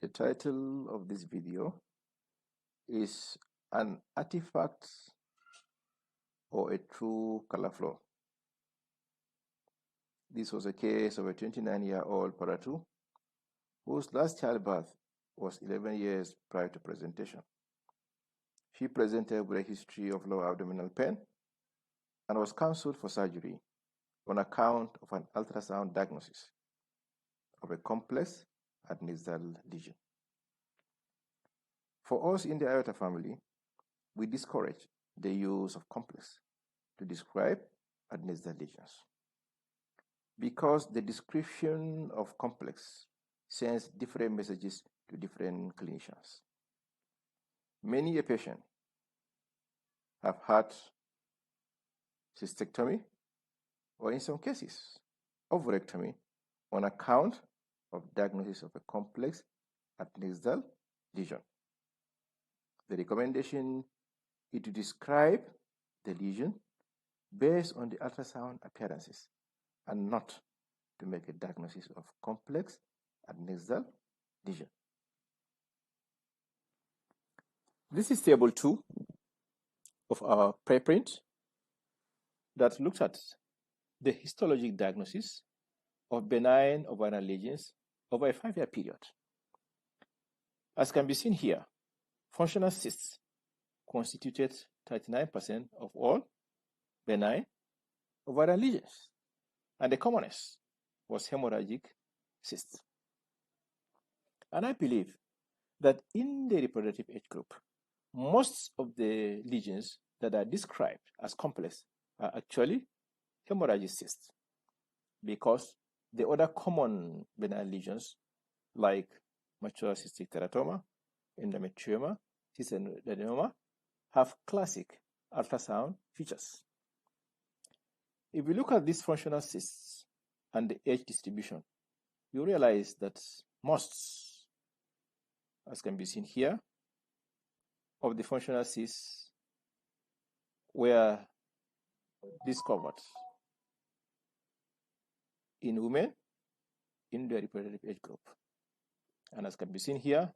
The title of this video is An Artifact or a True Color Flow. This was a case of a 29-year-old Paratu whose last childbirth was 11 years prior to presentation. She presented with a history of lower abdominal pain and was counseled for surgery on account of an ultrasound diagnosis of a complex adnexal lesion. For us in the aorta family, we discourage the use of complex to describe adnexal lesions because the description of complex sends different messages to different clinicians. Many a patient have had cystectomy or in some cases ovarectomy on account of diagnosis of a complex adnexal lesion. The recommendation is to describe the lesion based on the ultrasound appearances and not to make a diagnosis of complex adnexal lesion. This is table 2 of our preprint that looks at the histologic diagnosis of benign ovarian lesions over a 5-year period. As can be seen here, functional cysts constituted 39% of all benign ovarian lesions, and the commonest was hemorrhagic cysts. And I believe that in the reproductive age group, most of the lesions that are described as complex are actually hemorrhagic cysts, because the other common benign lesions like mature cystic teratoma, endometrioma, cystadenoma have classic ultrasound features. If we look at these functional cysts and the age distribution, you realize that most, as can be seen here, of the functional cysts were discovered in women in the reproductive age group. And as can be seen here,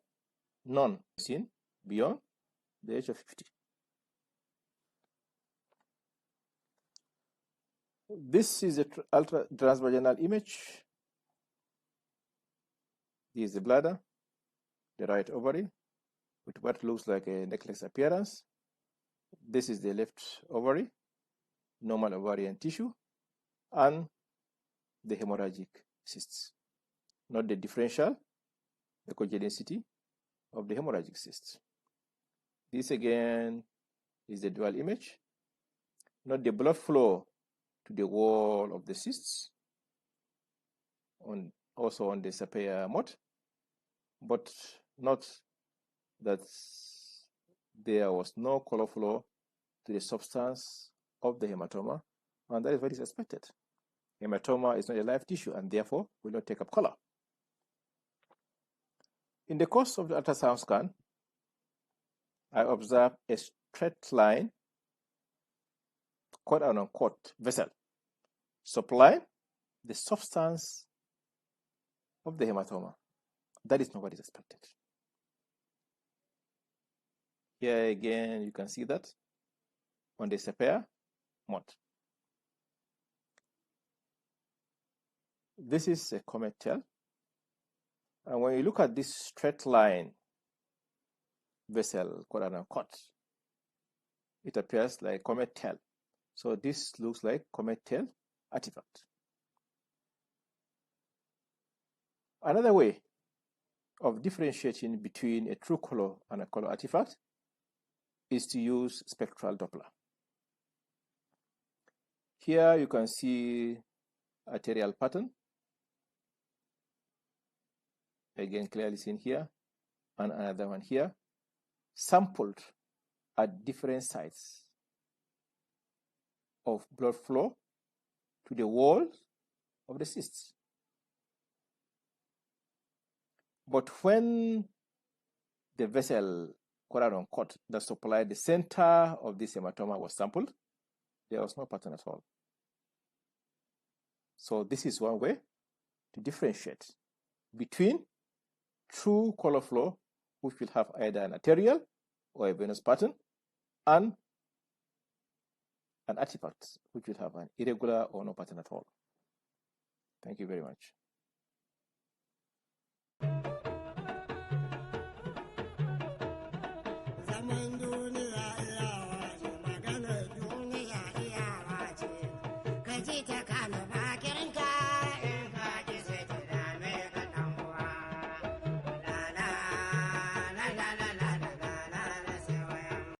none seen beyond the age of 50. This is a transvaginal image. This is the bladder, the right ovary, with what looks like a necklace appearance. This is the left ovary, normal ovarian tissue, and the hemorrhagic cysts. Not the differential echogenicity of the hemorrhagic cysts. This again is the dual image. Not the blood flow to the wall of the cysts, also on the Sapir mode, but not that there was no color flow to the substance of the hematoma, and that is what is expected. Hematoma is not a live tissue and therefore will not take up color. In the course of the ultrasound scan, I observed a straight line, quote unquote, vessel supplying the substance of the hematoma. That is not what is expected. Here again, you can see that on the Sapir mode. This is a comet tail. And when you look at this straight line vessel, quote unquote, it appears like comet tail. So this looks like comet tail artifact. Another way of differentiating between a true color and a color artifact is to use spectral Doppler. Here you can see arterial pattern, again clearly seen here, and another one here, sampled at different sites of blood flow to the walls of the cysts. But when the vessel, quote unquote, that supplied the center of this hematoma was sampled, there was no pattern at all. So this is one way to differentiate between true color flow, which will have either an arterial or a venous pattern, and an artifact, which will have an irregular or no pattern at all. Thank you very much.